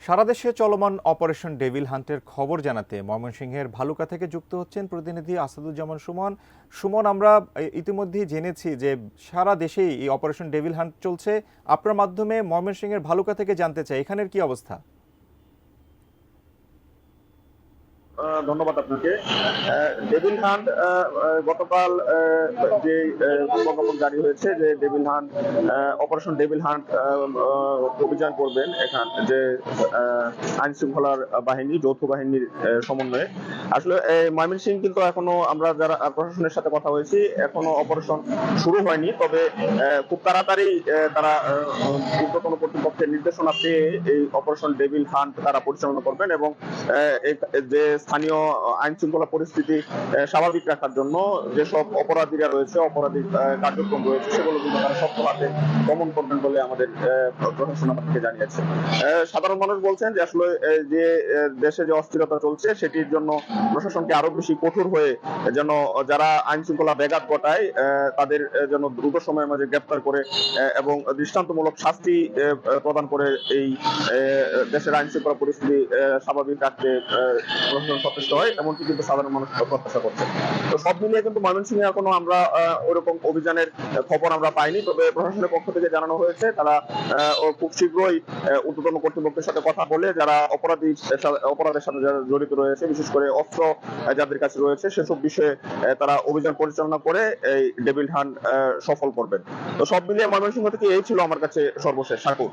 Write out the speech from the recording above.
সারা দেশে চলমান operation devil হান্টের খবর জানাতে ময়মনসিংহের ভালুকা থেকে যুক্ত হচ্ছেন প্রতিনিধি আসাদুজ্জামান সুমন। সুমন, আমরা ইতিমধ্যেই জেনেছি যে সারা দেশেই এই অপারেশন ডেভিল হান্ট চলছে। আপনার মাধ্যমে ময়মনসিংহের ভালুকা থেকে জানতে চাই এখানের কি অবস্থা। ধন্যবাদ আপনাকে। ডেভিল হান্ট গতকাল যে প্রজ্ঞাপন জারি হয়েছে যে devil hunt operation devil hunt অভিযান করবেন এখান যে আইন শৃঙ্খলার বাহিনী যৌথ বাহিনীর সমন্বয়ে। আসলে ময়মনসিংহ কিন্তু এখনো আমরা যারা প্রশাসনের সাথে কথা হয়েছি এখনো অপারেশন শুরু হয়নি, তবে খুব তাড়াতাড়ি তারা ঊর্ধ্বতন কর্তৃপক্ষের নির্দেশনা পেয়ে এই অপারেশন ডেভিল হান্ট তারা পরিচালনা করবেন এবং যে স্থানীয় আইন শৃঙ্খলা পরিস্থিতি স্বাভাবিক রাখার জন্য যেসব অপরাধীরা রয়েছে, অপরাধী কার্যক্রম রয়েছে, সেগুলো কিন্তু তারা শক্ত হাতে দমন করবেন বলে আমাদের প্রশাসন আমাদেরকে জানিয়েছে। সাধারণ মানুষ বলছেন যে আসলে যে দেশে যে অস্থিরতা চলছে সেটির জন্য প্রশাসনকে আরো বেশি কঠোর হয়ে যেন যারা আইন শৃঙ্খলা ব্যাঘাত ঘটায় তাদের যেন দ্রুত সময়ের মাঝে গ্রেপ্তার করে এবং দৃষ্টান্তমূলক শাস্তি প্রদান করে এই দেশের আইন শৃঙ্খলা পরিস্থিতি স্বাভাবিক রাখতে প্রশাসন সচেষ্ট হয়, এমনকি কিন্তু সাধারণ মানুষ প্রত্যাশা করছে। তো সব মিলিয়ে কিন্তু ময়মনসিংহে এখনো আমরা ওরকম অভিযানের খবর আমরা পাইনি, তবে প্রশাসনের পক্ষ থেকে জানানো হয়েছে তারা খুব শীঘ্রই ঊর্ধ্বতন কর্তৃপক্ষের সাথে কথা বলে যারা অপরাধের সাথে যারা জড়িত রয়েছে, বিশেষ করে অস্ত্র যাদের কাছে রয়েছে, সেসব বিষয়ে তারা অভিযান পরিচালনা করে এই ডেভিল হান্ট সফল করবেন। তো সব মিলিয়ে ময়মনসিংহ থেকে এই ছিল আমার কাছে সর্বশেষ সাকুর।